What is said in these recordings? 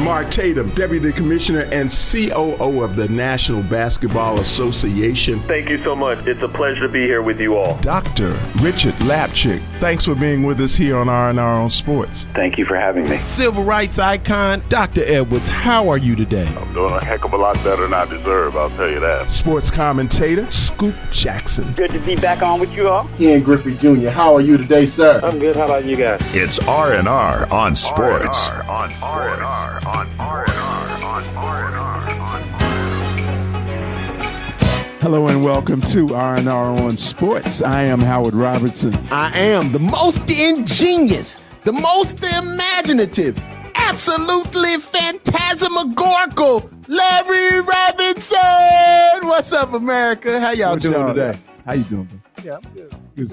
Mark Tatum, Deputy Commissioner and COO of the National Basketball Association. Thank you so much. It's a pleasure to be here with you all. Dr. Richard Lapchick, thanks for being with us here on R&R on Sports. Thank you for having me. Civil rights icon, Dr. Edwards, how are you today? I'm doing a heck of a lot better than I deserve, I'll tell you that. Sports commentator, Scoop Jackson. Good to be back on with you all. Ian Griffey Jr., how are you today, sir? I'm good. How about you guys? It's R&R on Sports. R&R on Sports. Hello and welcome to R&R on Sports. I am Howard Robertson. I am the most ingenious, the most imaginative, absolutely phantasmagorical Larry Robinson. What's up, America? How y'all doing today? How you doing, bro? Yeah, I'm good. Good.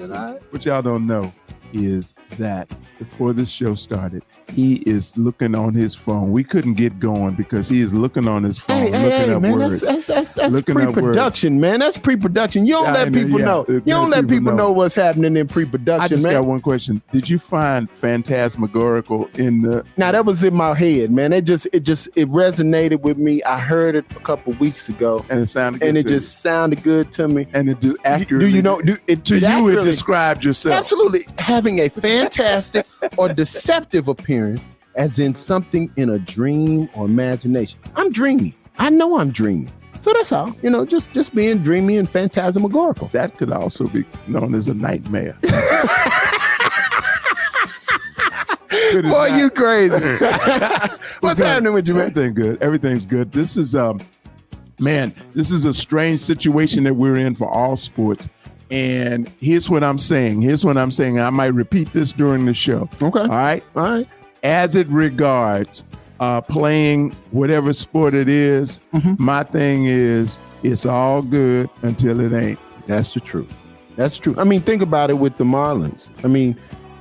What y'all don't know is that before this show started, he is looking on his phone. We couldn't get going because he is looking on his phone, looking up man, words. That's pre-production, man. That's pre-production. You don't let people know. You don't let people know what's happening in pre-production, I just man. got one question. Did you find phantasmagorical in the... Now, that was in my head, man. It resonated with me. I heard it a couple weeks ago. And it sounded good and it to just sounded good to me. And it just accurately... Do you know... It described yourself. Absolutely. Having a fantastic or deceptive appearance, as in something in a dream or imagination. I'm dreamy. I know I'm dreamy. So that's all. You know, just being dreamy and phantasmagorical. That could also be known as a nightmare. Boy, you crazy. What's happening with you, man? Everything good. Everything's good. This is this is a strange situation that we're in for all sports. And here's what I'm saying. I might repeat this during the show. Okay. All right. As it regards playing whatever sport it is, my thing is it's all good until it ain't. That's the truth. That's true. I mean, think about it with the Marlins. I mean,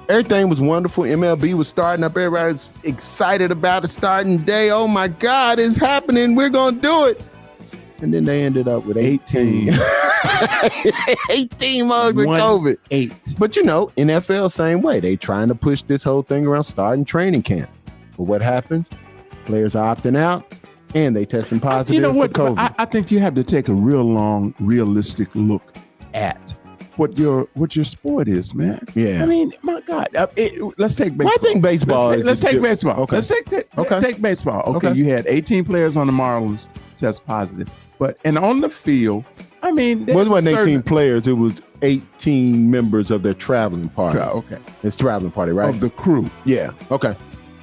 everything was wonderful. MLB was starting up. Everybody was excited about the starting day. Oh, my God, it's happening. We're going to do it. And then they ended up with 18 mugs of COVID. 8. But, you know, NFL, same way. They trying to push this whole thing around starting training camp. But what happens? Players are opting out, and they testing positive you know what? for COVID. I think you have to take a real long, realistic look at what your sport is, man. Yeah. I mean, my God. Let's take baseball. Well, I think baseball Let's take baseball. Okay. Let's take baseball. Okay. You had 18 players on the Marlins test positive. And on the field, I mean... Well, it wasn't 18 players. It was 18 members of their traveling party. Okay. It's traveling party, right? Of the crew. Yeah. Okay.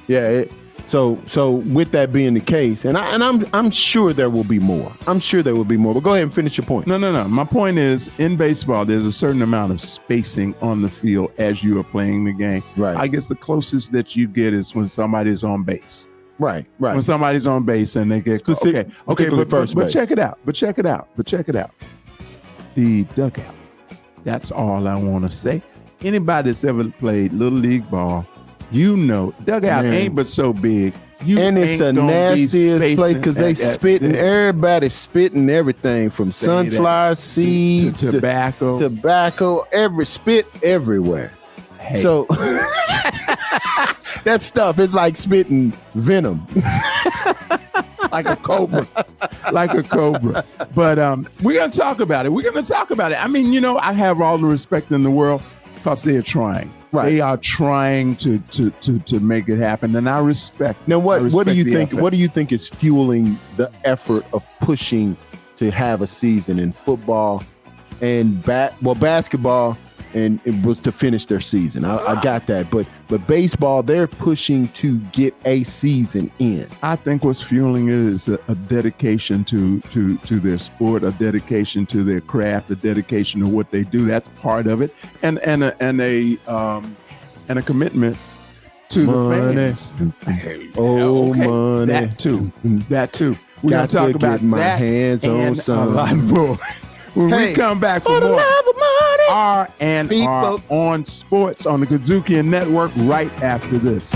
Yeah. So with that being the case, and I'm sure there will be more. But go ahead and finish your point. No. My point is, in baseball, there's a certain amount of spacing on the field as you are playing the game. Right. I guess the closest that you get is when somebody's on base. Right. When somebody's on base and they get but check it out. The dugout. That's all I want to say. Anybody that's ever played little league ball, you know, dugout ain't but so big. And it's the nastiest place because they spitting. Everybody's spitting everything from sunflower seeds to tobacco, spit everywhere. Hey. So that stuff is like spitting venom. like a cobra. But we're going to talk about it. I mean, you know, I have all the respect in the world because they are trying. Right. They are trying to make it happen, and I respect. Now, what do you think? Effort. What do you think is fueling the effort of pushing to have a season in football and basketball? And it was to finish their season. I got that. But baseball, they're pushing to get a season in. I think what's fueling it is a dedication to their sport, a dedication to their craft, a dedication to what they do. That's part of it, and a commitment to the fans. Money. That too. We're gonna talk about my that hands on some. A lot more. When we come back for more R&R on Sports on the KUDZUKIAN Network right after this.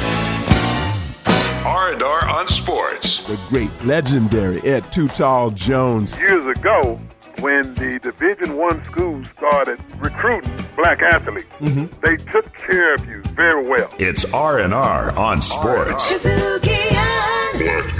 R&R on Sports. The great, legendary Ed Too Tall Jones. Years ago, when the Division I schools started recruiting black athletes, they took care of you very well. It's R&R on Sports. KUDZUKIAN. Black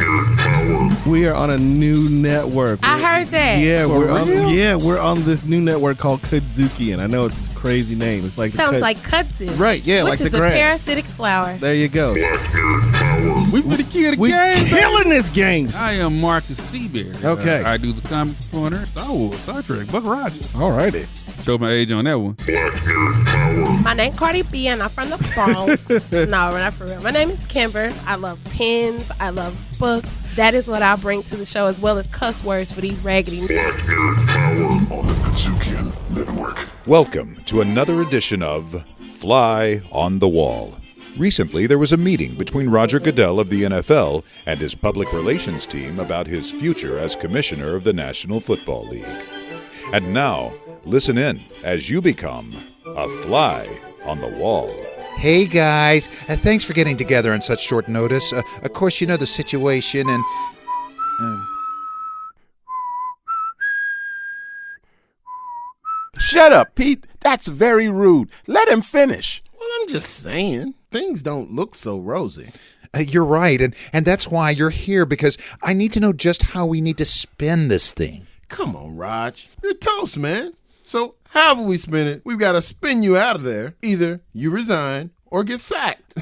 we are on a new network. I heard that. Yeah, real? we're on this new network called KUDZUKIAN. I know it's a crazy name. It's like Sounds like kudzu. Right, yeah, which like the is a grass. parasitic flower. There you go. We finna kill the We game. killing this game. I am Marcus Seabear. Okay. I do the Comics Corner, Star Wars, Star Trek, Buck Rogers. Alrighty. Show my age on that one. My name Cardi B, and I'm from the Bronx. No, we're not for real. My name is Kimber. I love pens. I love books. That is what I bring to the show, as well as cuss words for these raggedy. On the KUDZUKIAN Network. Welcome to another edition of Fly on the Wall. Recently, there was a meeting between Roger Goodell of the NFL and his public relations team about his future as commissioner of the National Football League. And now, listen in as you become a fly on the wall. Hey guys, thanks for getting together on such short notice. Of course, you know the situation and... Shut up, Pete. That's very rude. Let him finish. Well, I'm just saying, things don't look so rosy. You're right, and that's why you're here, because I need to know just how we need to spin this thing. Come on, Raj. You're toast, man. So however we spin it, we've got to spin you out of there. Either you resign or get sacked.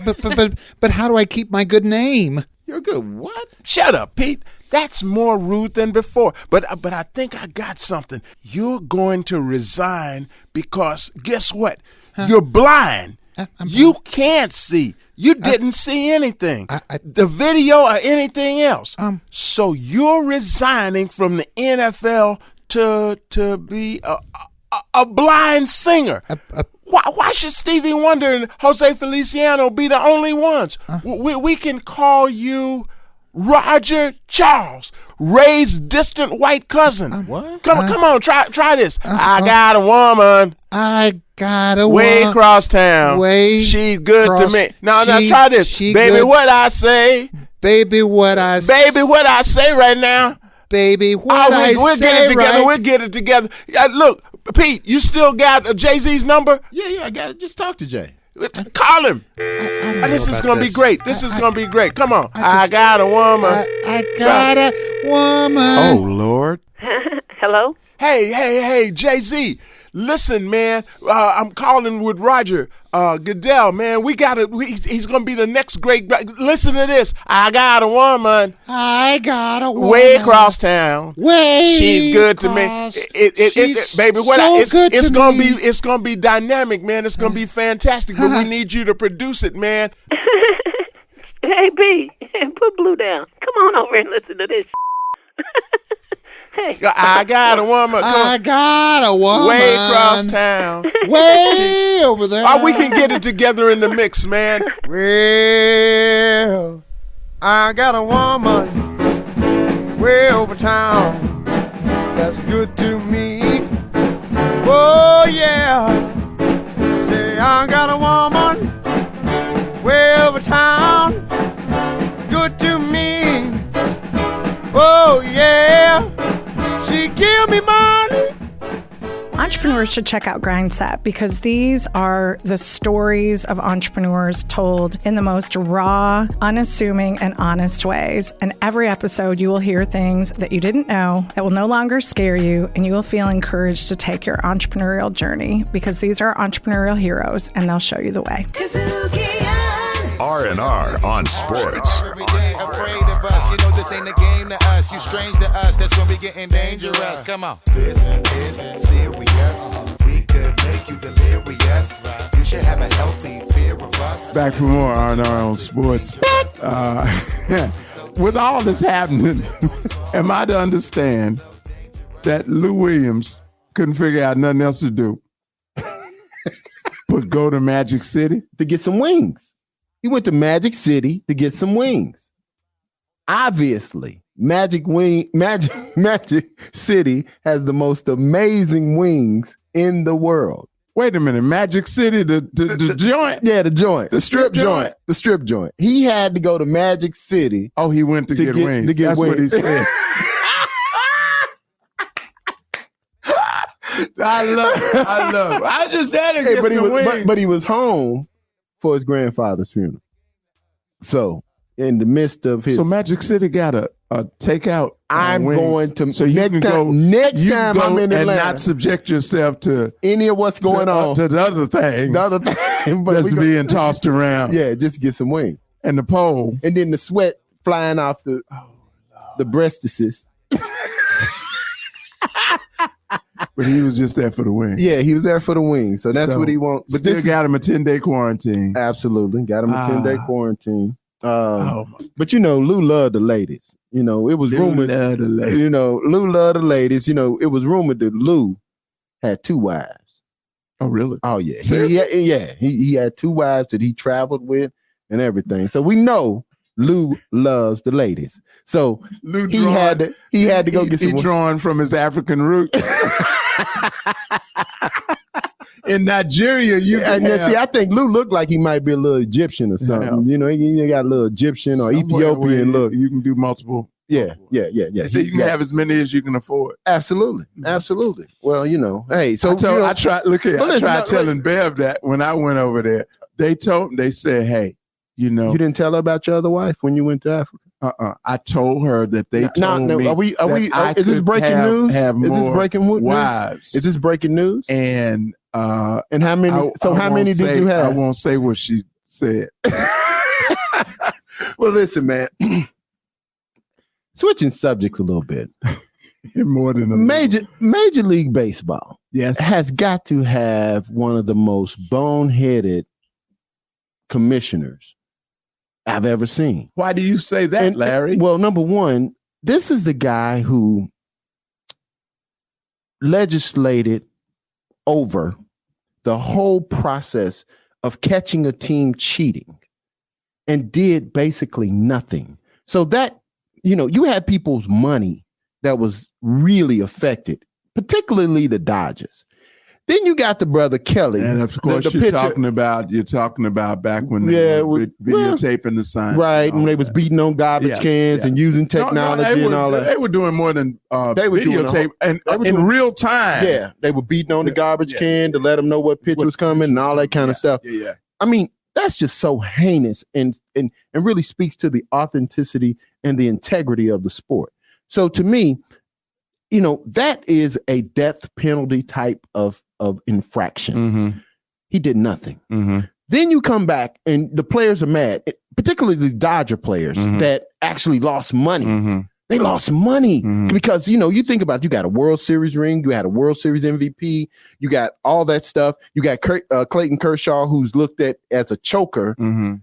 But how do I keep my good name? You're good. What? Shut up, Pete. That's more rude than before. But I think I got something. You're going to resign because guess what? You're blind. You can't see. You didn't see anything. The video or anything else. So you're resigning from the NFL to be a blind singer. Why should Stevie Wonder and Jose Feliciano be the only ones? We can call you Roger Charles, Ray's distant white cousin. What? Come on, try this. I got a woman. I got a way across town. She's good to me. Now try this. Baby, good. What I say? Baby, what I say? Baby, what I say right now? Baby, what I we'll say get it together. right? We'll get it together. Look, Pete, you still got Jay-Z's number? Yeah, I got it. Just talk to Jay. Call him. This is going to be great. This is going to be great. Come on. I got a woman. I got a woman. Oh, Lord. Hello? Hey, Jay-Z. Listen, man, I'm calling with Roger Goodell, man. He's going to be the next great. Listen to this. I got a woman. I got a woman. Way across town. She's good to me. Baby, it's going to be dynamic, man. It's going to be fantastic, but we need you to produce it, man. Hey, B, put Blue down. Come on over and listen to this. Hey. I got a woman. I got a woman. Way across town. Way over there. We can get it together in the mix, man. Well, I got a woman way over town that's good to me. Oh, yeah. Say, I got a woman way over town, good to me. Oh, yeah. She give me money. Entrepreneurs should check out Grindset because these are the stories of entrepreneurs told in the most raw, unassuming, and honest ways. And every episode, you will hear things that you didn't know that will no longer scare you, and you will feel encouraged to take your entrepreneurial journey because these are entrepreneurial heroes, and they'll show you the way. R&R on sports. Afraid of us, you know this ain't a game to us. You strange to us, that's when we getting dangerous. Come on. This is serious. We could make you delirious. You should have a healthy fear of us. Back for more R&R on sports. With all this happening, am I to understand that Lou Williams couldn't figure out nothing else to do but go to Magic City to get some wings? He went to Magic City to get some wings. Obviously, Magic City has the most amazing wings in the world. Wait a minute, Magic City, the joint? Yeah, the joint. The strip joint. The strip joint. He had to go to Magic City. Oh, he went to get wings. To get That's wings. what he said. I love. I just had to get some wings. But he was home for his grandfather's funeral. So in the midst of his. So Magic City got a takeout. I'm wings. going to. So you next can time, go. Next you time can go I'm in and Atlanta, not subject yourself to any of what's going on. To the other things. The other thing, but just being tossed around. Yeah, just get some wings. And the pole. And then the sweat flying off the breastises. But he was just there for the wings. Yeah, he was there for the wings. So that's what he wants. But still got him a 10-day quarantine. Absolutely. Got him a 10-day quarantine. But Lou loved the ladies. It was rumored. Lou loved the ladies. It was rumored that Lou had 2 wives. Oh, really? Oh, yeah. He had 2 wives that he traveled with and everything. So we know Lou loves the ladies. So Lou he had to go get some. He drawn from his African roots. In Nigeria, I think Lou looked like he might be a little Egyptian or something. He got a little Egyptian or Ethiopian look. You can do multiple. Yeah. So you can have as many as you can afford. Absolutely. Well, hey, so I tried. Look here, I tried telling Bev that when I went over there. They said, hey, you didn't tell her about your other wife when you went to Africa. I told her that they told me. Is this breaking news? Is this breaking news? Wives? Is this breaking news? And how many? How many did you have? I won't say what she said. Well, listen, man. Switching subjects a little bit. More than a Major League Baseball. Yes, has got to have one of the most boneheaded commissioners I've ever seen. Why do you say that, Larry? Well, number one, this is the guy who legislated over the whole process of catching a team cheating and did basically nothing. So that, you had people's money that was really affected, particularly the Dodgers. Then you got the brother Kelly, and of course you're talking about back when they were videotaping the sign, right? When they was beating on garbage cans and using technology and all that. They were doing more than videotape and in real time. Yeah, they were beating on the garbage can to let them know what pitch was coming and all that kind of stuff. Yeah. I mean, that's just so heinous and really speaks to the authenticity and the integrity of the sport. So to me, that is a death penalty type of infraction. Mm-hmm. He did nothing. Mm-hmm. Then you come back and the players are mad, particularly the Dodger players that actually lost money. Mm-hmm. They lost money because, you think about it, you got a World Series ring, you had a World Series MVP, you got all that stuff. You got Clayton Kershaw, who's looked at as a choker in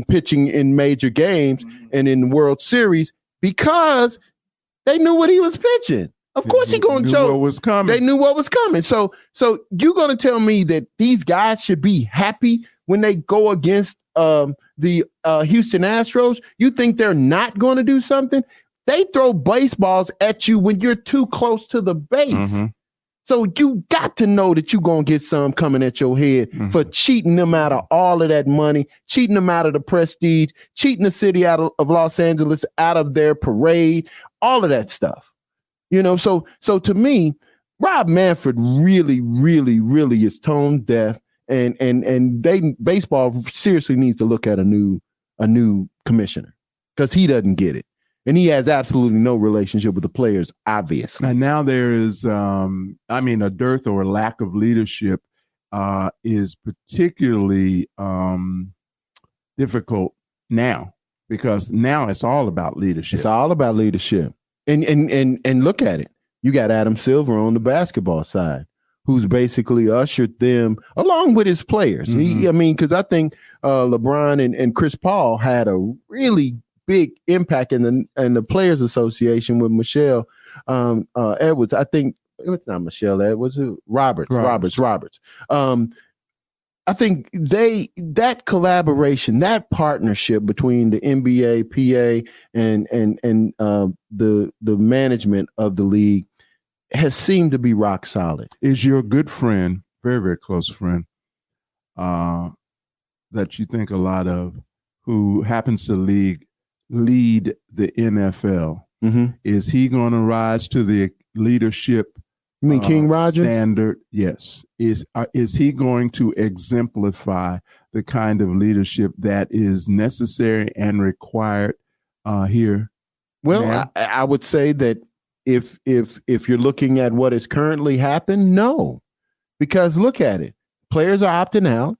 pitching in major games and in the World Series because they knew what he was pitching. Of course he going to choke. What was coming. They knew what was coming. So you're going to tell me that these guys should be happy when they go against the Houston Astros? You think they're not going to do something? They throw baseballs at you when you're too close to the base. So you got to know that you're going to get some coming at your head for cheating them out of all of that money, cheating them out of the prestige, cheating the city out of Los Angeles out of their parade, all of that stuff. So to me, Rob Manfred really, really, really is tone deaf, and baseball seriously needs to look at a new commissioner because he doesn't get it. And he has absolutely no relationship with the players, obviously. And now there is, a dearth or lack of leadership is particularly difficult now because now it's all about leadership. It's all about leadership. And look at it. You got Adam Silver on the basketball side, who's basically ushered them along with his players. Because I think LeBron and Chris Paul had a really big impact in the Players Association with Michelle Edwards. I think it was not Michelle Edwards, Roberts. I think that collaboration, that partnership between the NBA, PA, and the management of the league has seemed to be rock solid. Is your good friend, very, very close friend, that you think a lot of, who happens to lead the NFL? Is he going to rise to the leadership? You mean King Roger? Standard, yes. Is he going to exemplify the kind of leadership that is necessary and required here? Well, I would say that if you're looking at what has currently happened, no, because look at it. Players are opting out.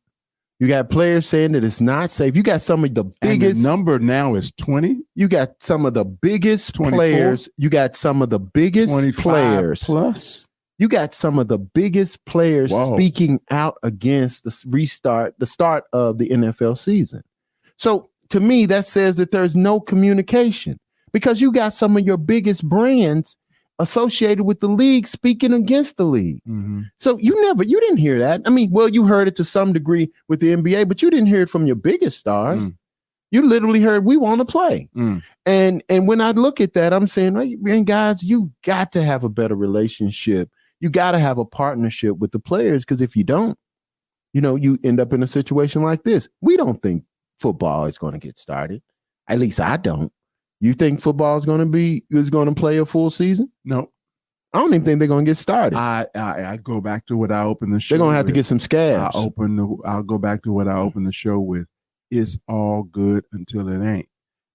You got players saying that it's not safe. You got some of the biggest. And the number now is 20. You got some of the biggest 24? Players. You got some of the biggest 25 players. Plus. You got some of the biggest players speaking out against the start of the NFL season. So to me, that says that there's no communication because you got some of your biggest brands associated with the league speaking against the league. Mm-hmm. So you didn't hear that. I mean, well, you heard it to some degree with the NBA, but you didn't hear it from your biggest stars. You literally heard, we want to play. And when I look at that, I'm saying, man, guys, you got to have a better relationship. You got to have a partnership with the players, because if you don't, you end up in a situation like this. We don't think football is going to get started. At least I don't. You think football is going to play a full season? No. I don't even think they're going to get started. I go back to what I opened the show. They're going to have to get some scabs. I'll go back to what I opened the show with. It's all good until it ain't.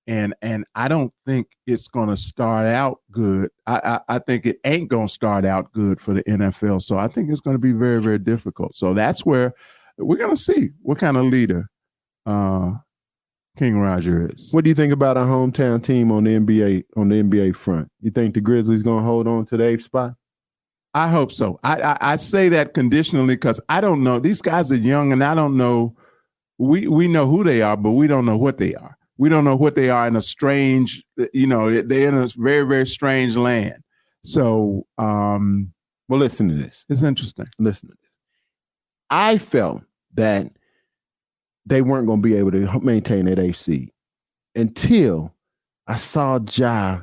And I don't think it's going to start out good. I think it ain't going to start out good for the NFL. So I think it's going to be very, very difficult. So that's where we're going to see what kind of leader King Roger is. What do you think about our hometown team on the NBA front? You think the Grizzlies going to hold on to the 8th spot? I hope so. I say that conditionally because I don't know. These guys are young, and I don't know. We know who they are, but we don't know what they are. We don't know what they are in a strange, they're in a very, very strange land. So, well, listen to this. It's interesting. Listen to this. I felt that they weren't going to be able to maintain that 8th seed until I saw Ja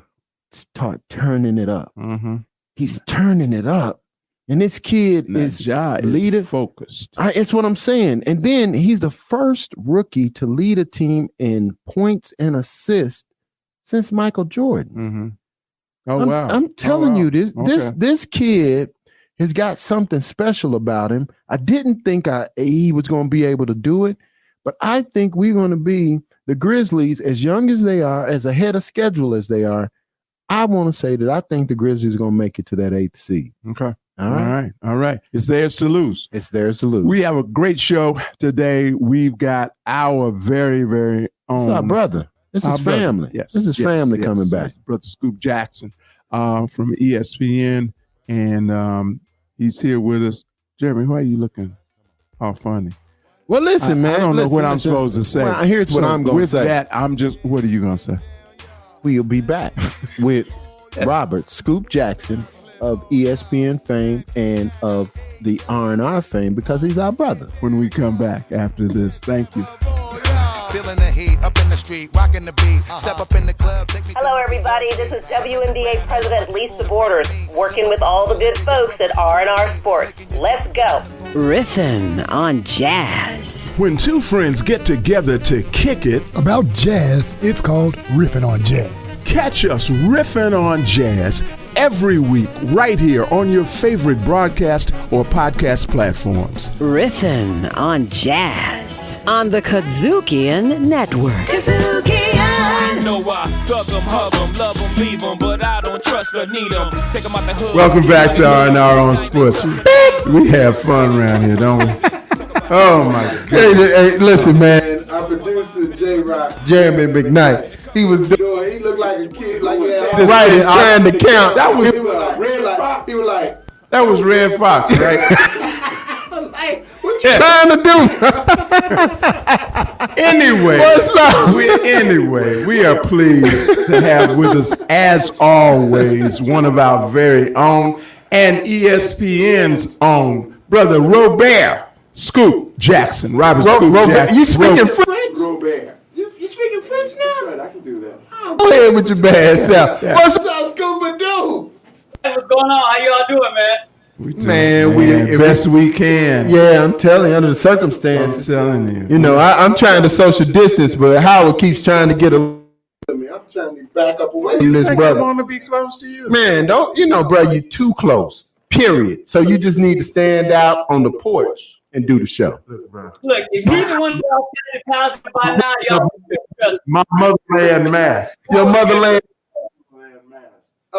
start turning it up. Mm-hmm. He's turning it up. And this kid is leader focused. It's what I'm saying. And then he's the first rookie to lead a team in points and assists since Michael Jordan. Mm-hmm. Oh, wow. I'm telling you, this kid has got something special about him. I didn't think he was going to be able to do it, but I think we're going to be the Grizzlies, as young as they are, as ahead of schedule as they are. I want to say that I think the Grizzlies are going to make it to that 8th seed. Okay. All right. It's theirs to lose. It's theirs to lose. We have a great show today. We've got our very, very own. It's our brother. This is family. Yes. This is family coming back. Brother Scoop Jackson from ESPN. And he's here with us. Jeremy, why are you looking all funny? Well, listen, man. I don't know what I'm supposed to say. Well, here's what I'm going to say. With that, what are you going to say? We'll be back with Robert Scoop Jackson of ESPN fame and of the R&R fame, because he's our brother. When we come back after this. Thank you. Feeling the heat up in the street, rocking the beat. Step up in the club, take me. Hello, everybody. This is WNBA President Lisa Borders, working with all the good folks at R&R Sports. Let's go. Riffin' on jazz. When two friends get together to kick it about jazz, it's called Riffin' on Jazz. Catch us riffing on jazz every week right here on your favorite broadcast or podcast platforms. Riffin' on jazz on the KUDZUKIAN Network. KUDZUKIAN! You know I thug 'em, hug 'em, love 'em, leave 'em, but I don't trust or need 'em. Take 'em out the hood. Welcome back to R&R on Sports. We have fun around here, don't we? Oh my God. Hey, listen, man. Our producer, J-Rock. Jeremy McKnight. He was doing. He looked like a kid, like he had right. He's trying to count. That was That was Red Fox, right? like, what you trying to do? Anyway, what's up? We are pleased to have with us, as always, one of our very own and ESPN's own, Brother Robert Scoop Jackson. Robert Scoop Jackson. You speaking French? Robert. You speaking French now? Right, I can do that. Go ahead with your bad self. What's up, Scooby-Doo? Hey, what's going on? How y'all doing, man? Man, we best we can. Yeah, I'm telling you, under the circumstances. I'm telling you. You know, I'm trying to social distance, but Howard keeps trying to get I'm trying to back up away from this brother. I want to be close to you. Man, bro, you too close. Period. So you just need to stand out on the porch and do the show. Look, if either one of y'all tested positive by now, y'all my motherland mask. Your motherland.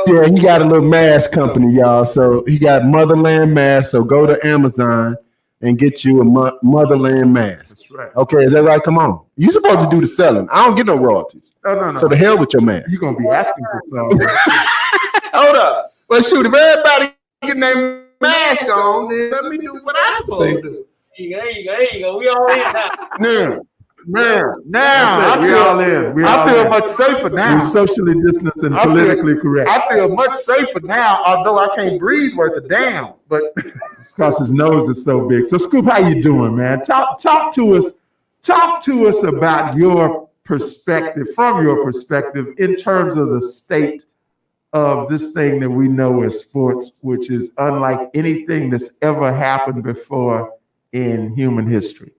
Yeah, he got a little mask company, y'all. So he got Motherland Mask. So go to Amazon and get you a Motherland mask. That's right. Okay, is that right? Come on. You're supposed to do the selling. I don't get no royalties. No. So the hell with your mask. You're gonna be asking for something. Hold up. Well, shoot, if everybody get their mask on, then let me do what I'm supposed to do. There you go. We all in now. Now I feel much safer now. We're socially distanced and politically correct. I feel much safer now, although I can't breathe worth a damn. But it's because his nose is so big. So Scoop, how you doing, man? Talk to us. Talk to us about your perspective, from your perspective, in terms of the state of this thing that we know as sports, which is unlike anything that's ever happened before in human history.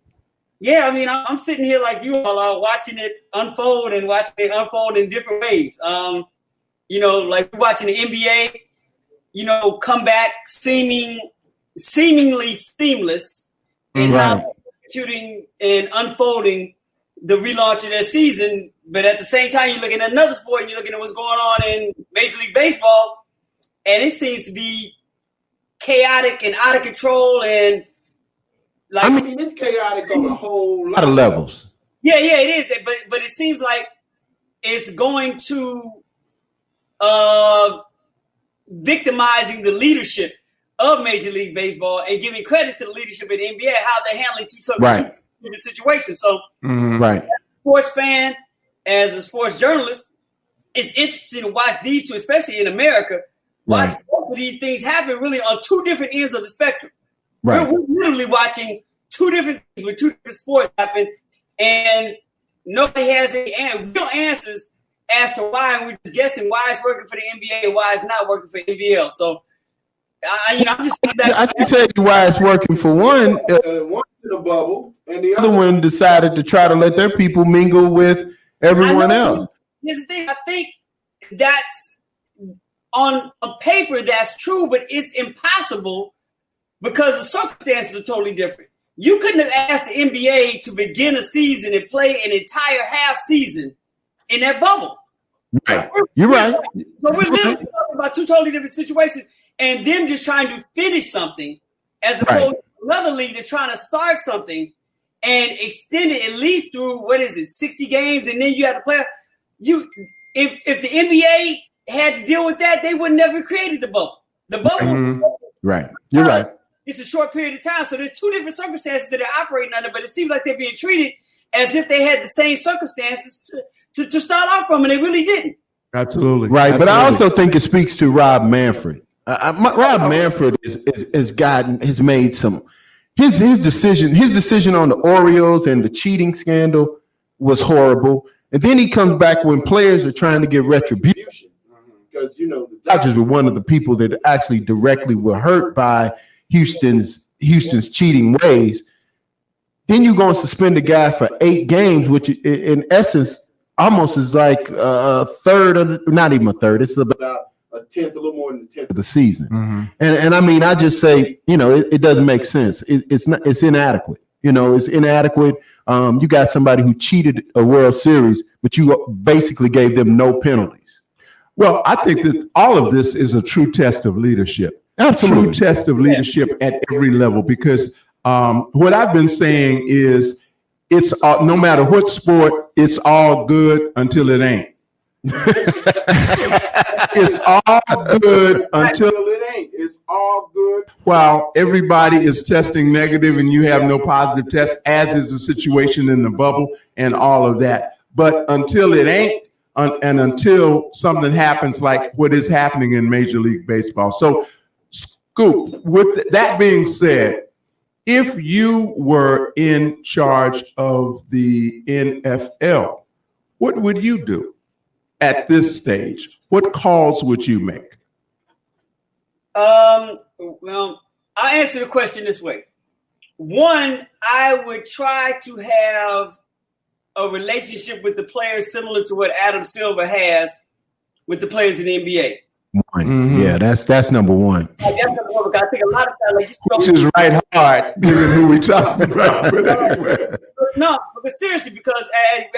Yeah, I mean, I'm sitting here like you all are, watching it unfold and watching it unfold in different ways. Like we're watching the NBA, come back seemingly seamless in how they're executing and unfolding the relaunch of their season. But at the same time, you're looking at another sport and you're looking at what's going on in Major League Baseball, and it seems to be chaotic and out of control and it's chaotic on a whole lot of levels. Yeah, it is. But it seems like it's going to victimizing the leadership of Major League Baseball and giving credit to the leadership of the NBA, how they're handling two different situations. So, as a sports fan, as a sports journalist, it's interesting to watch these two, especially in America, watch both of these things happen really on two different ends of the spectrum. Right. We're literally watching two different things with two different sports happen, and nobody has any real answers as to why. And we're just guessing why it's working for the NBA and why it's not working for NBL. So, I'm just. I can tell you why it's working for one. One in a bubble, and the other one decided to try to let their people mingle with everyone else. Here's the thing. I think that's on paper that's true, but it's impossible. Because the circumstances are totally different. You couldn't have asked the NBA to begin a season and play an entire half season in that bubble. Right. You're right. So we're literally talking about two totally different situations, and them just trying to finish something as opposed to another league that's trying to start something and extend it at least through, 60 games, and then you have to play. If the NBA had to deal with that, they would never created the bubble. The bubble. Right. You're right. It's a short period of time. So there's two different circumstances that they're operating under, but it seems like they're being treated as if they had the same circumstances to start off from, and they really didn't. Absolutely. Right. Absolutely. But I also think it speaks to Rob Manfred. Rob Manfred has made some his decision on the Orioles and the cheating scandal was horrible. And then he comes back when players are trying to get retribution. Because the Dodgers were one of the people that actually directly were hurt by Houston's cheating ways. Then you're going to suspend a guy for 8 games, which in essence almost is like a third of not even a third. It's about a tenth, a little more than a tenth of the season. And I mean, I just say, it doesn't make sense. It's inadequate. It's inadequate. You got somebody who cheated a World Series, but you basically gave them no penalties. Well, I think that all of this is a true test of leadership. Absolutely. True test of leadership at every level, because what I've been saying is it's no matter what sport, it's all good until it ain't. It's all good until it ain't. It's all good while everybody is testing negative and you have no positive test, as is the situation in the bubble and all of that. But until it ain't, and until something happens like what is happening in Major League Baseball. So, Scoop, with that being said, if you were in charge of the NFL, what would you do at this stage? What calls would you make? Well, I'll answer the question this way. One, I would try to have a relationship with the players similar to what Adam Silver has with the players in the NBA. one. Mm-hmm. Yeah, that's number one. That's number one because I think a lot of times, like you spoke, which is right hard, given who we talking about. But anyway. No, but seriously, because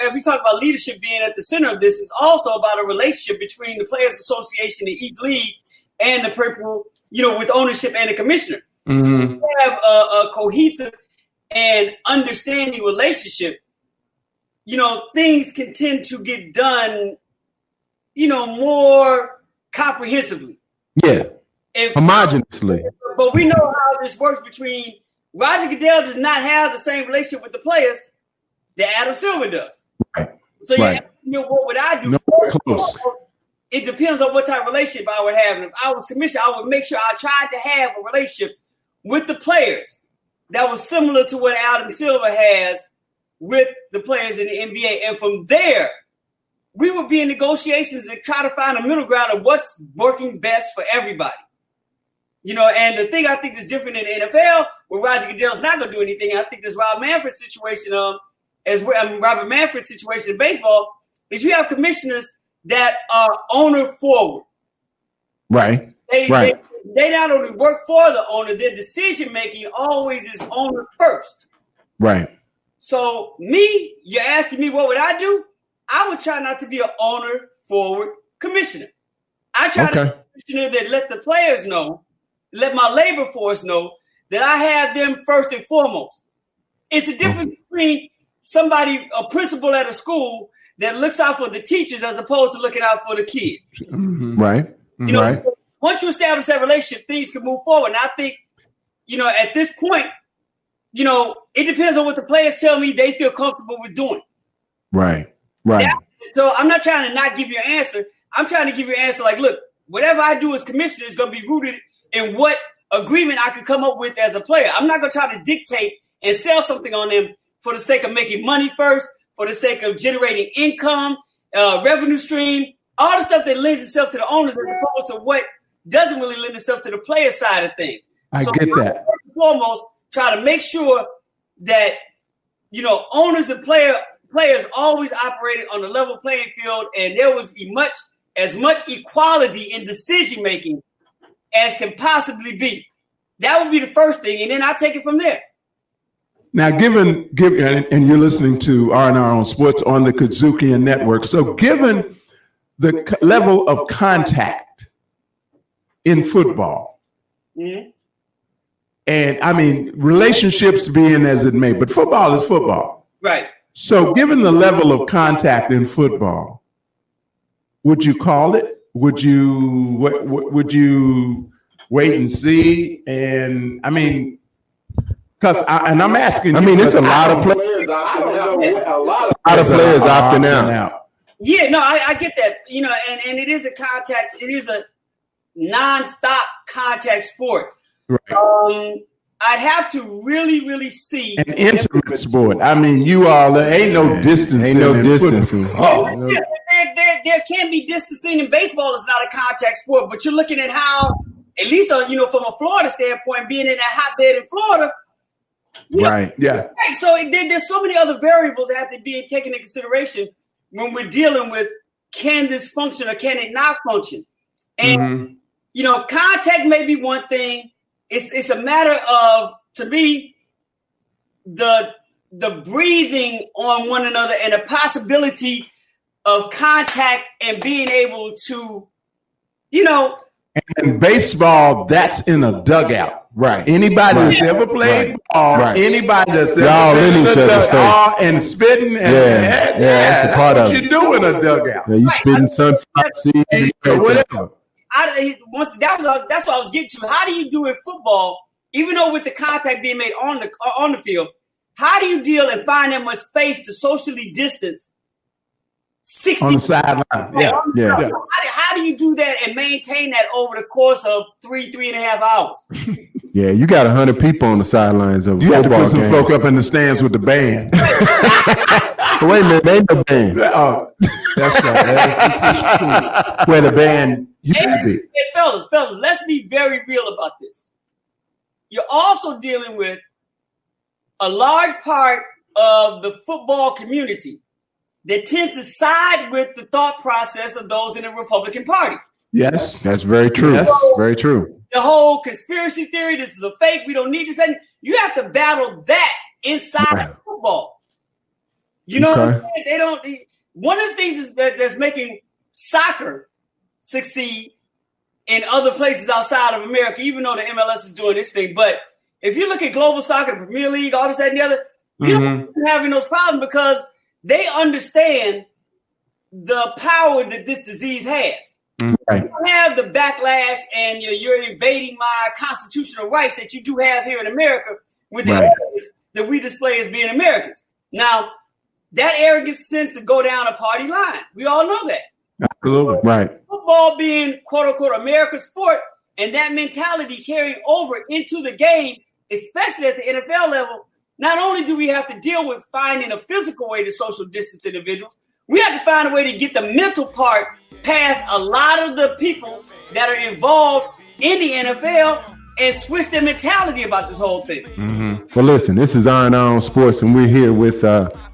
as we talk about leadership being at the center of this, it's also about a relationship between the Players Association in each league and the people, with ownership and the commissioner. Mm-hmm. So if you have a cohesive and understanding relationship, things can tend to get done, more comprehensively. Yeah. Homogenously. But we know how this works between Roger Goodell does not have the same relationship with the players that Adam Silver does. Right. So what would I do? Close. It depends on what type of relationship I would have. And if I was commissioner, I would make sure I tried to have a relationship with the players that was similar to what Adam Silver has with the players in the NBA. And from there, we would be in negotiations and try to find a middle ground of what's working best for everybody. And the thing I think is different in the NFL, where Roger Goodell's not going to do anything, I think this Robert Manfred situation in baseball, is you have commissioners that are owner forward. Right. They not only work for the owner, their decision making always is owner first. Right. So you're asking me what would I do? I would try not to be an owner forward commissioner. I try to be a commissioner that let the players know, let my labor force know that I have them first and foremost. It's a difference between a principal at a school that looks out for the teachers as opposed to looking out for the kids. Mm-hmm. Right. Right. Once you establish that relationship, things can move forward. And I think, at this point, it depends on what the players tell me they feel comfortable with doing. Right. Right. So I'm not trying to not give you an answer. I'm trying to give you an answer like, look, whatever I do as commissioner is going to be rooted in what agreement I can come up with as a player. I'm not going to try to dictate and sell something on them for the sake of making money first, for the sake of generating income, revenue stream, all the stuff that lends itself to the owners as opposed to what doesn't really lend itself to the player side of things. I get that. First and foremost, try to make sure that, owners and players always operated on a level playing field and there was as much equality in decision making as can possibly be. That would be the first thing, and then I take it from there. Now, given and you're listening to R&R on Sports on the KUDZUKIAN Network. So given the level of contact in football, mm-hmm. and relationships being as it may, but football is football. Right. So given the level of contact in football, would you call it? Would you wait and see? And because I'm asking. It's a lot of players. A lot of players opting out. Yeah, no, I get that. And it is a contact. It is a nonstop contact sport. Right. I'd have to really, really see an intimate sport. You all ain't no distancing. Ain't no distancing. There can be distancing in baseball. It's not a contact sport, but you're looking at how, at least from a Florida standpoint, being in that hotbed in Florida. Right. Yeah. So there's so many other variables that have to be taken into consideration when we're dealing with can this function or can it not function? And contact may be one thing. It's a matter of, to me, the breathing on one another and the possibility of contact and being able to, And baseball, that's in a dugout. Right. Anybody that's ever played ball, anybody that's ever been in a dugout and spitting, that's a part of what you do in a dugout. Yeah, you spitting sunflower seeds or whatever. That's what I was getting to. How do you do in football, even though with the contact being made on the field, how do you deal and find that much space to socially distance 60 on the sideline? Yeah. How do you do that and maintain that over the course of 3.5 hours? Yeah, you got 100 people on the sidelines of you football. You have to put some folk up in the stands with the band. Wait a minute, they ain't no band. Oh, that's right. Where the band used to be. Hey, fellas, let's be very real about this. You're also dealing with a large part of the football community that tends to side with the thought process of those in the Republican Party. Yes, that's very true. Yes. Very true. The whole conspiracy theory, this is a fake, we don't need this. You have to battle that inside of football. You know what I'm saying? They don't. One of the things that's making soccer succeed in other places outside of America, even though the MLS is doing this thing. But if you look at global soccer, the Premier League, all this, that, and the other, you don't having those problems because they understand the power that this disease has. Right. You have the backlash and you're invading my constitutional rights that you do have here in America with the arrogance that we display as being Americans. Now, that arrogance tends to go down a party line. We all know that. Absolutely. Right. Football being quote unquote America's sport and that mentality carrying over into the game, especially at the NFL level, not only do we have to deal with finding a physical way to social distance individuals, we have to find a way to get the mental part past a lot of the people that are involved in the NFL and switch their mentality about this whole thing. Well, listen, this is Iron On Sports, and we're here with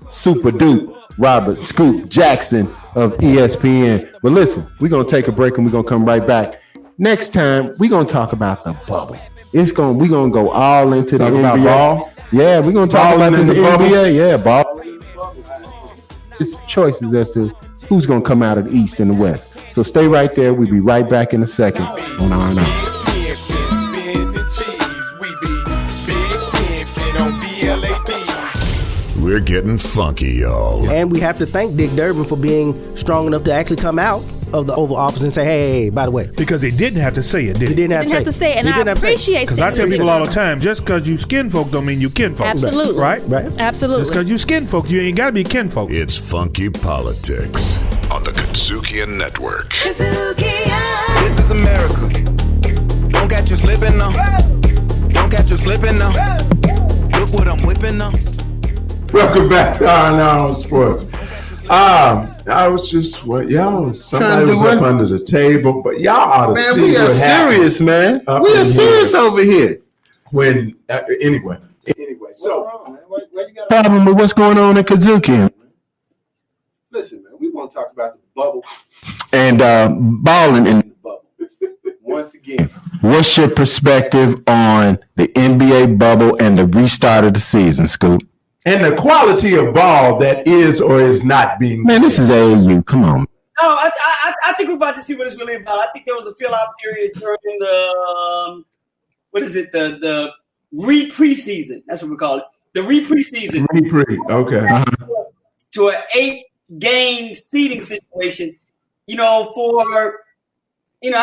Super Duke Robert Scoop Jackson of ESPN. But listen, we're going to take a break and we're going to come right back. Next time, we're going to talk about the bubble. We're going to go all into the NBA. Ball. Yeah, we're going to talk about the NBA. Yeah, ball. It's choices as to who's going to come out of the East and the West. So stay right there. We'll be right back in a second on Iron On. We're getting funky, y'all. And we have to thank Dick Durbin for being strong enough to actually come out of the Oval Office and say, hey, by the way. Because he didn't have to say it, did he? He didn't have to say it, and I appreciate it. Because I tell people all the time, just because you skin folk don't mean you kin folk. Absolutely. Right? Absolutely. Just because you skin folk, you ain't got to be kin folk. It's Funky Politics on the KUDZUKIAN Network. KUDZUKIAN. This is America. Don't catch you slipping now. Don't catch you slipping now. Look what I'm whipping now. Welcome back to Iron On Sports. I was just somebody was up under the table, but y'all ought to see we are serious, man. We are serious over here. When anyway, so problem with what's going on in KUDZUKIAN. Listen, man, we want to talk about the bubble and balling in the bubble once again. What's your perspective on the NBA bubble and the restart of the season, Scoop? And the quality of ball that is or is not being. Man, this is AAU. Come on. No, I think we're about to see what it's really about. I think there was a fill-out period during the the preseason. That's what we call it. The preseason. Okay. To an 8-game seeding situation. I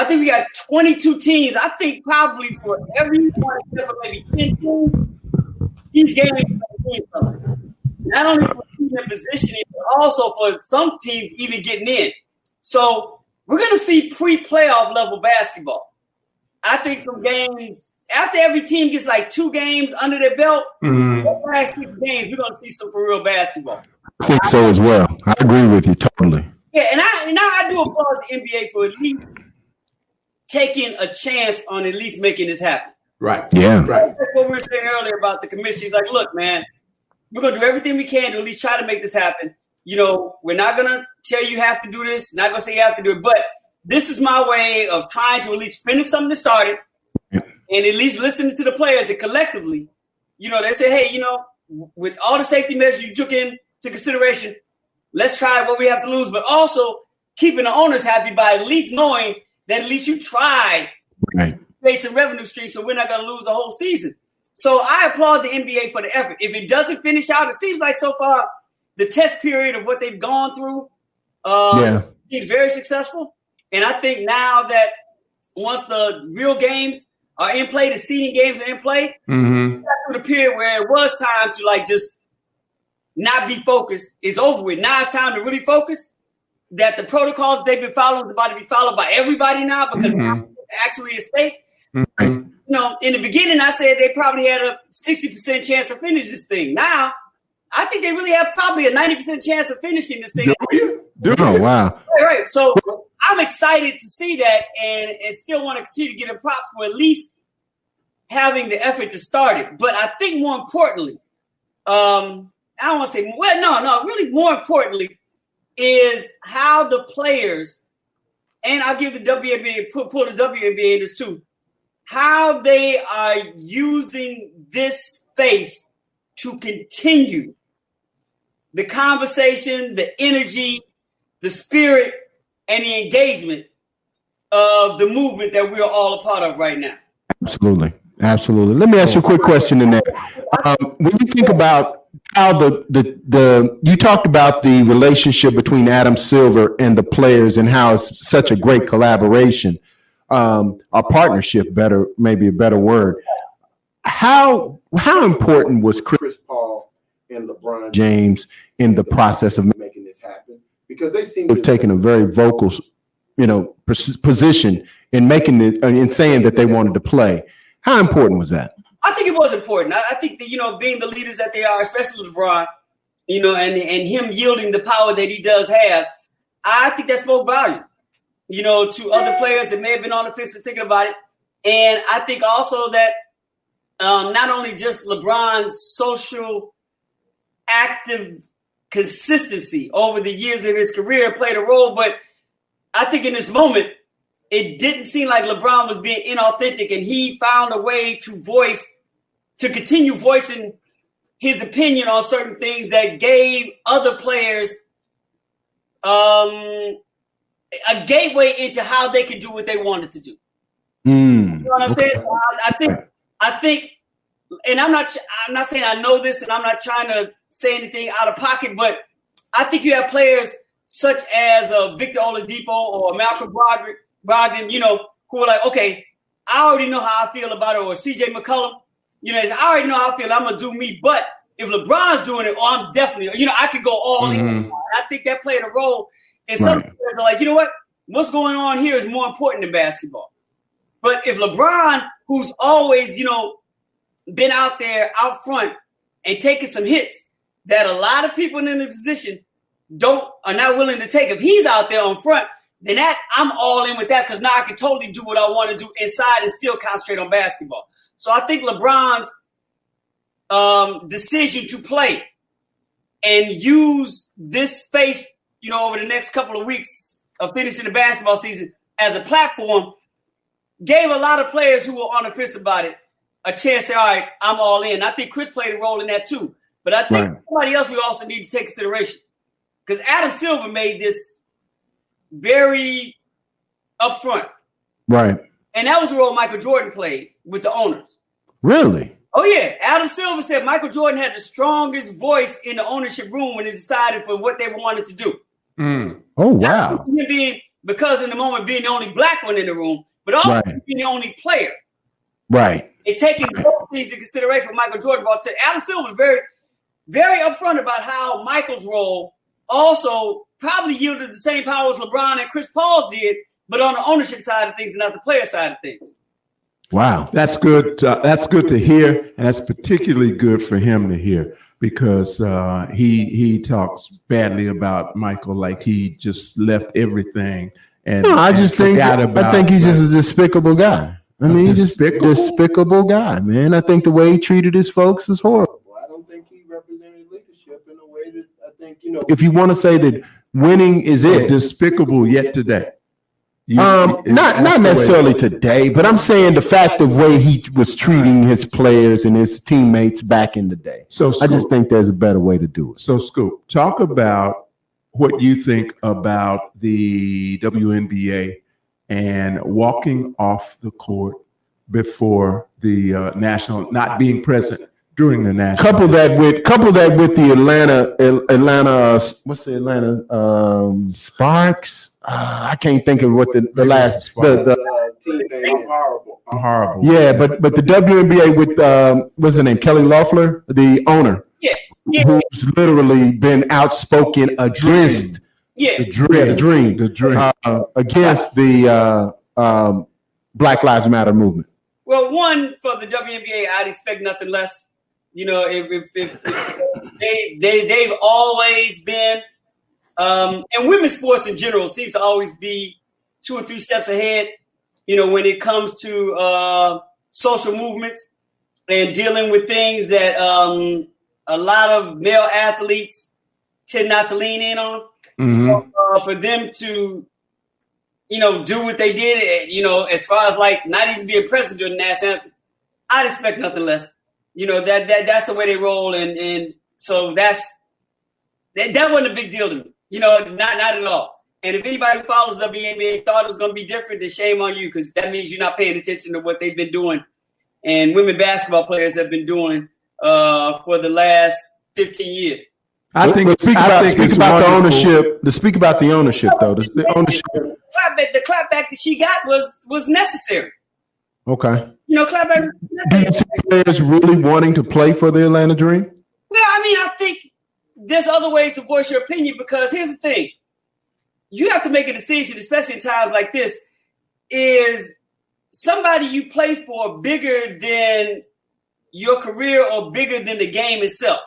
think we got 22 teams. I think probably for everyone except for maybe 10 teams, these games mean something. Not only for team in positioning, but also for some teams even getting in. So we're going to see pre-playoff level basketball. I think some games, after every team gets like 2 games under their belt, the last 6 games, we're going to see some for real basketball. I think so as well. I agree with you totally. Yeah, and I do applaud the NBA for at least taking a chance on at least making this happen. Right. Yeah. Right. That's what we were saying earlier about the commission. He's like, look, man, we're going to do everything we can to at least try to make this happen. We're not going to tell you have to do this. Not going to say you have to do it. But this is my way of trying to at least finish something that started and at least listening to the players and collectively, they say, hey, with all the safety measures you took into consideration, let's try what we have to lose, but also keeping the owners happy by at least knowing that at least you tried to create some revenue streams so we're not going to lose the whole season. So I applaud the NBA for the effort. If it doesn't finish out, it seems like so far the test period of what they've gone through is very successful. And I think now that once the real games are in play, the seeding games are in play, through the period where it was time to just not be focused is over with. Now it's time to really focus. That the protocols they've been following is about to be followed by everybody now because now it's actually at stake. In the beginning, I said they probably had a 60% chance of finishing this thing. Now, I think they really have probably a 90% chance of finishing this thing. Oh, wow. Right. So I'm excited to see that and still want to continue to get a prop for at least having the effort to start it. But I think more importantly, I don't want to say, really more importantly, is how the players and I'll give the WNBA, pull the WNBA in this too, how they are using this space to continue the conversation, the energy, the spirit, and the engagement of the movement that we're all a part of right now. Absolutely. Absolutely. Let me ask you a quick question in there. When you think about how you talked about the relationship between Adam Silver and the players and how it's such a great collaboration, a partnership, maybe a better word. How important was Chris Paul and LeBron James in the process of making this happen? Because they seem to have taken a very vocal, position in making it and saying that they wanted to play. How important was that? I think it was important. I think that, being the leaders that they are, especially LeBron, and him yielding the power that he does have, I think that spoke volume, to other players that may have been on the fence and thinking about it. And I think also that not only just LeBron's social active consistency over the years of his career played a role, but I think in this moment, it didn't seem like LeBron was being inauthentic, and he found a way to continue voicing his opinion on certain things that gave other players a gateway into how they could do what they wanted to do. You know what I'm saying? I think, and I'm not saying I know this, and I'm not trying to say anything out of pocket, but I think you have players such as Victor Oladipo or Malcolm Brogdon, who are like, okay, I already know how I feel about it, or CJ McCollum, I already know how I feel. I'm gonna do me, but if LeBron's doing it, I'm definitely, I could go all in. I think that played a role. And some players are like, you know what? What's going on here is more important than basketball. But if LeBron, who's always, been out there out front and taking some hits that a lot of people in the position are not willing to take, if he's out there on front, then I'm all in with that, because now I can totally do what I want to do inside and still concentrate on basketball. So I think LeBron's decision to play and use this space, over the next couple of weeks of finishing the basketball season as a platform, gave a lot of players who were on the fence about it a chance to say, all right, I'm all in. I think Chris played a role in that too. But I think somebody else we also need to take consideration, because Adam Silver made this very upfront. Right. And that was the role Michael Jordan played with the owners. Really? Oh, yeah. Adam Silver said Michael Jordan had the strongest voice in the ownership room when they decided for what they wanted to do. Oh, wow. Because in the moment being the only black one in the room, but also being the only player. Right. And taking both things into consideration what Michael Jordan brought to Adam Silver was very, very upfront about how Michael's role also probably yielded the same power as LeBron and Chris Paul's did, but on the ownership side of things and not the player side of things. Wow. That's good. That's good to hear. And that's particularly good for him to hear, because he talks badly about Michael, like he just left everything. And no, I think he's just a despicable guy. I mean, he's just a despicable guy, man. I think the way he treated his folks was horrible. I don't think he represented leadership in a way that I think, if you want to say that winning is it. Despicable yet today. Not necessarily today, but I'm saying the fact of the way he was treating his players and his teammates back in the day. So I just think there's a better way to do it. So Scoop, talk about what you think about the WNBA and walking off the court before the national, not being present during the national. Couple that with the Atlanta. What's the Atlanta Sparks? I can't think of what the last team name. Horrible. Yeah, but the WNBA with what's her name? Kelly Loeffler, the owner. Yeah. Who's literally been outspoken against the dream against the Black Lives Matter movement. Well, one, for the WNBA, I'd expect nothing less. If they've always been, and women's sports in general seems to always be 2 or 3 steps ahead, when it comes to social movements and dealing with things that a lot of male athletes tend not to lean in on. Mm-hmm. So, for them to, do what they did, as far as like not even being present during the national anthem, I'd expect nothing less. That's the way they roll, and so that wasn't a big deal to me. Not at all. And if anybody who follows the WNBA thought it was going to be different, then shame on you, because that means you're not paying attention to what they've been doing, and women basketball players have been doing for the last 15 years. I think speak about the ownership. To speak about the ownership, though, the ownership. The clapback that she got was necessary. Okay. Clapback. Do you see players really wanting to play for the Atlanta Dream? Well, I think there's other ways to voice your opinion, because here's the thing: you have to make a decision, especially in times like this. Is somebody you play for bigger than your career or bigger than the game itself?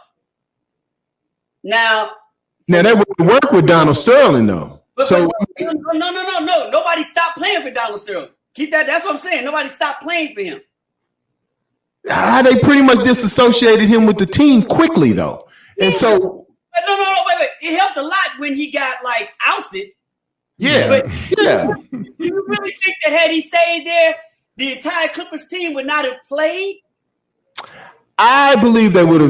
Now that would work with Donald Sterling, though. No. Nobody stopped playing for Donald Sterling. Keep that. That's what I'm saying. Nobody stopped playing for him. They pretty much disassociated him with the team quickly, though. And so. Wait. It helped a lot when he got ousted. Yeah. But do you really think that had he stayed there, the entire Clippers team would not have played? I believe they would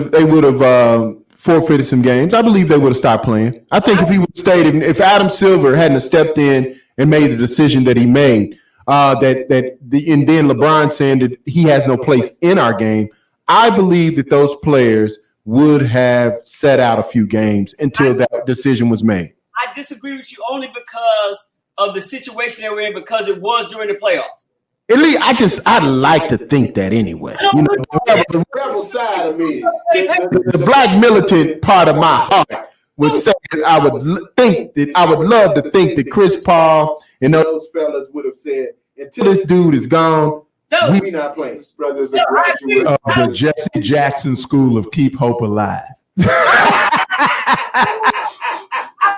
have forfeited some games. I believe they would have stopped playing. I think if he would have stayed, if Adam Silver hadn't stepped in and made the decision that he made, and then LeBron saying that he has no place in our game, I believe that those players would have set out a few games until that decision was made. I disagree with you only because of the situation that we're in, because it was during the playoffs. At least I'd like to think that anyway. The rebel side of me, the black militant part of my heart would say that I would love to think that Chris Paul and those fellas would have said, until this dude is gone, we not playing. Brothers are graduate of the Jesse Jackson School of Keep Hope Alive. I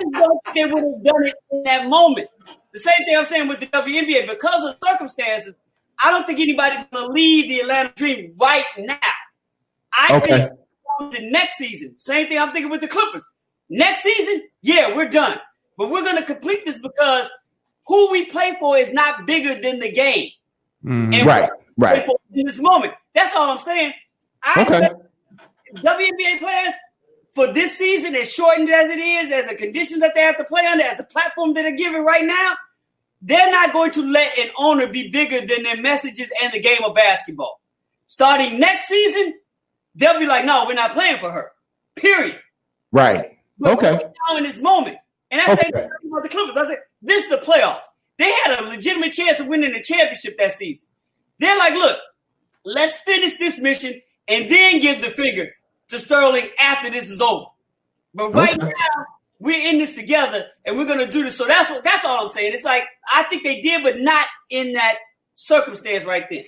just don't think they would have done it in that moment. The same thing I'm saying with the WNBA. Because of circumstances, I don't think anybody's going to leave the Atlanta Dream right now. I think the next season, same thing I'm thinking with the Clippers. Next season, yeah, we're done. But we're going to complete this because who we play for is not bigger than the game. And right. In this moment. That's all I'm saying. I expect WNBA players for this season, as shortened as it is, as the conditions that they have to play under, as the platform that they're given right now, they're not going to let an owner be bigger than their messages and the game of basketball. Starting next season, they'll be like, no, we're not playing for her. Period. Right. But now in this moment. And I say about the Clippers, I said, this is the playoffs. They had a legitimate chance of winning the championship that season. They're like, look, let's finish this mission and then give the figure to Sterling after this is over. But right now, we're in this together and we're going to do this. So that's all I'm saying. It's like, I think they did, but not in that circumstance right then.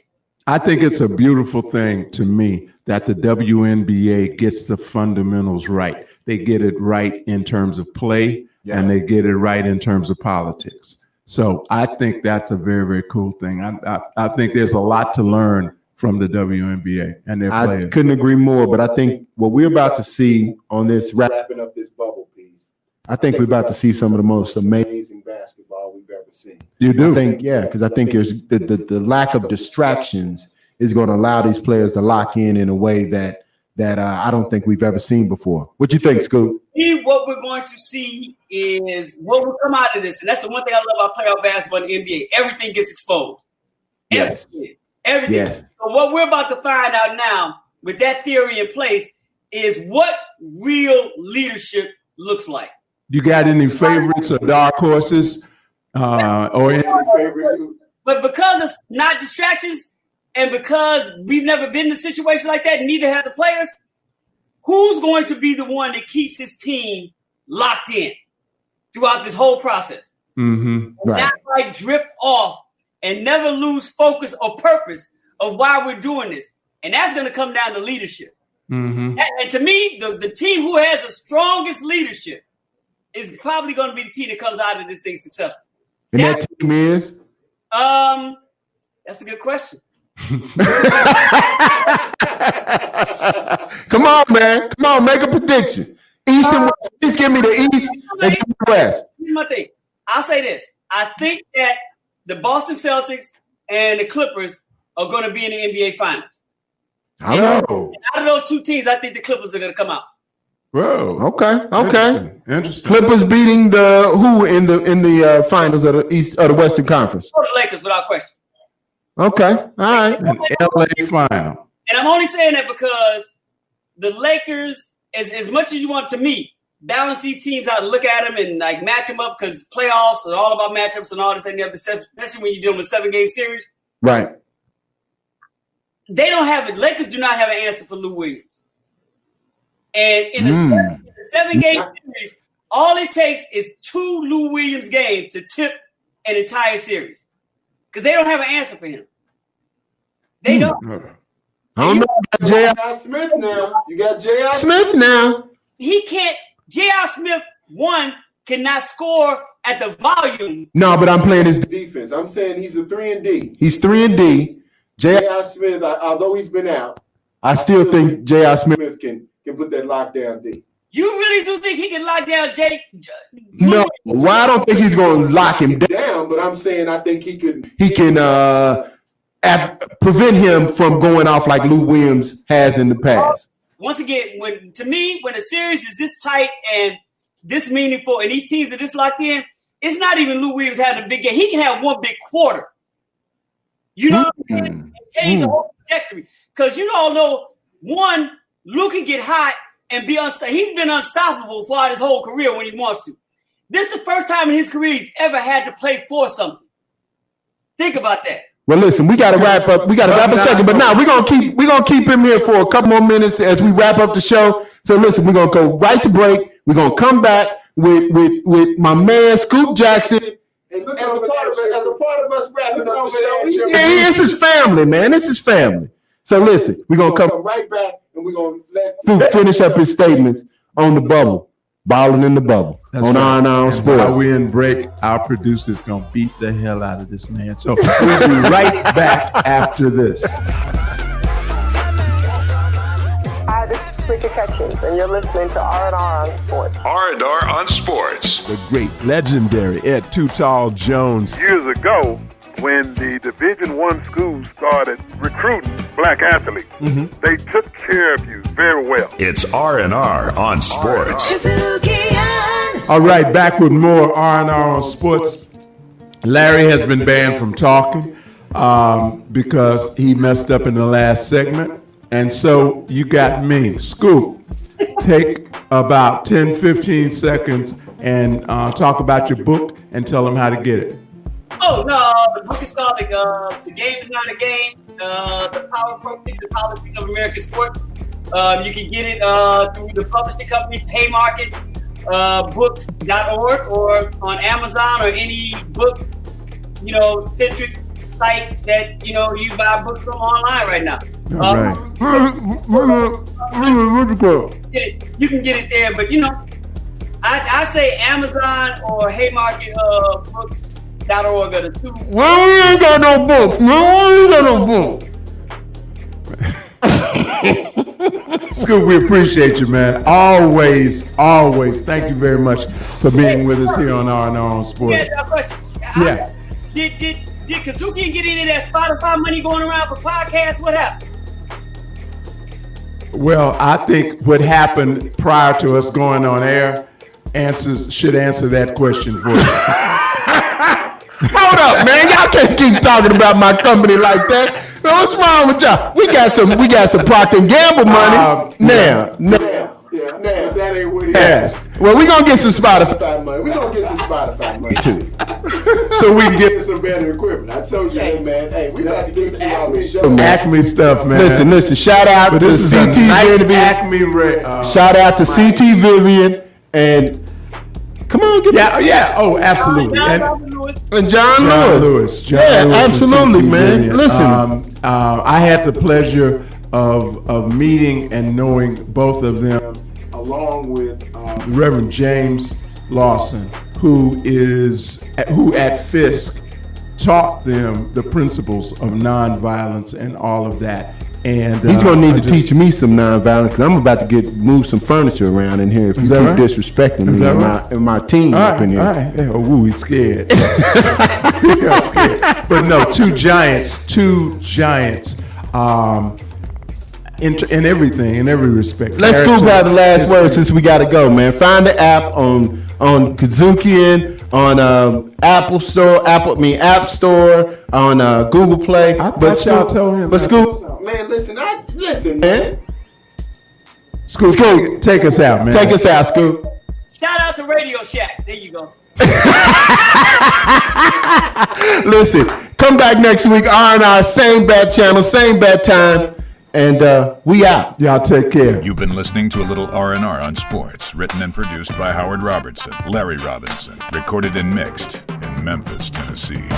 I think it's a beautiful thing to me that the WNBA gets the fundamentals right. They get it right in terms of play and they get it right in terms of politics. So I think that's a very, very cool thing. I think there's a lot to learn from the WNBA and their players. I couldn't agree more, but I think what we're about to see on this wrapping up this bubble piece, I think we're about to see some of the most amazing basketball we've ever seen. You do? I think, because I think there's the lack of distractions is going to allow these players to lock in a way that I don't think we've ever seen before. What you think, Scoop? What we're going to see is what will come out of this. And that's the one thing I love about playoff basketball in the NBA. Everything gets exposed. Yes. Everything. Yes. So what we're about to find out now with that theory in place is what real leadership looks like. You got any favorites or dark horses? Or any favorite? But because it's not distractions and because we've never been in a situation like that, neither have the players, who's going to be the one that keeps his team locked in throughout this whole process? Right. Not like drift off and never lose focus or purpose of why we're doing this. And that's going to come down to leadership. And to me, the team who has the strongest leadership is probably going to be the team that comes out of this thing successful. And that team is? That's a good question. Come on, man. Come on, make a prediction. East and West. Please give me the East and give me the West. Here's my thing. I'll say this. I think that the Boston Celtics and the Clippers are going to be in the NBA Finals. I know. Out of those two teams, I think the Clippers are going to come out. Whoa. Okay. Interesting. Clippers beating the who in the finals of the East of the Western Conference? The Lakers, without question. Okay. All right. An LA final. And I'm only saying that because the Lakers, as much as you want to me, balance these teams out and look at them and like match them up because playoffs are all about matchups and all this and the other stuff, especially when you're dealing with 7-game series. Right. They don't have it. Lakers do not have an answer for Lou Williams. And in the 7-game series, all it takes is 2 Lou Williams games to tip an entire series. Because they don't have an answer for him. They don't. I don't know about J.R. Smith now. You got J.R. Smith now. He can't. J.R. Smith, cannot score at the volume. No, but I'm playing his defense. I'm saying he's a 3-and-D. He's 3-and-D. J.R. Smith, although he's been out, I still think J.R. Smith can put that lockdown D. You really do think he can lock down Jake? No, well, I don't think he's going to lock him down. But I'm saying I think he can prevent him from going off like Lou Williams has in the past. Once again, when a series is this tight and this meaningful, and these teams are this locked in, it's not even Lou Williams having a big game. He can have one big quarter. You know what I'm saying? Change the whole trajectory. Because you all know, Lou can get hot and be unstoppable. He's been unstoppable throughout his whole career when he wants to. This is the first time in his career he's ever had to play for something. Think about that. Well, listen, we got to wrap up. We got to wrap a second, but now we're gonna keep him here for a couple more minutes as we wrap up the show. So listen, we're gonna go right to break. We're gonna come back with my man Scoop Jackson. And look, as a part of us wrapping up the show, it's his family, man. It's his family. So listen, we're gonna come right back and we're gonna let Scoop finish up his statements on the bubble, balling in the bubble. That's on right. On Sports. While we in break, our producer's gonna beat the hell out of this man. So we'll be right back after this. Hi, this is Rika Catchings, and you're listening to R&R on Sports. R&R on Sports. The great, legendary Ed Too Tall Jones. Years ago, when the Division I schools started recruiting black athletes, they took care of you very well. It's R&R on Sports. All right, back with more R&R on Sports. Larry has been banned from talking because he messed up in the last segment. And so you got me. Scoop, take about 10, 15 seconds and talk about your book and tell them how to get it. Oh, no, the book is called The Game is Not a Game, The Power, Politics, and Policies of American Sport. You can get it through the publishing company, Haymarket, books.org, or on Amazon or any book, centric site that, you buy books from online right now. All right. You can get it there, but, I say Amazon or Haymarket books.org are the two. Well, we ain't got no books. Scoop, we appreciate you, man. Always. Thank you very much for being with us here on R&R on Sports. Yeah. Did KUDZUKIAN get any of that Spotify money going around for podcasts? What happened? Well, I think what happened prior to us going on air should answer that question for you. Hold up, man. Y'all can't keep talking about my company like that. What's wrong with y'all? We got some Procter & Gamble money. Now, that ain't what he asked. Well, we're going to get some Spotify money. We're going to get some Spotify money, too. So we can get some better equipment. I told you, hey, man, we got to get some Acme stuff, man. Listen. Shout out to CT Vivian. Acme shout out to CT Vivian. And come on, get yeah. Oh, absolutely. And John Lewis. Absolutely, man. Listen, I had the pleasure of meeting and knowing both of them, along with Reverend James Lawson, who at Fisk taught them the principles of nonviolence and all of that. And he's gonna need to teach me some nonviolence because I'm about to move some furniture around in here if you keep disrespecting me and my team up in here. All right. Yeah, ooh, he's scared. He got scared. But no, two giants. In everything, in every respect. Let's scoop out the last word since we got to go, man. Find the app on KUDZUKIAN, on App Store, on Google Play. I thought y'all told him. But Scoop, Man, listen, man. Scoop, take us out, man. Take us out, Scoop. Shout out to Radio Shack. There you go. Listen, come back next week, R&R, same bad channel, same bad time. And we out. Y'all take care. You've been listening to a little R&R on sports, written and produced by Howard Robertson, Larry Robinson, recorded and mixed in Memphis, Tennessee.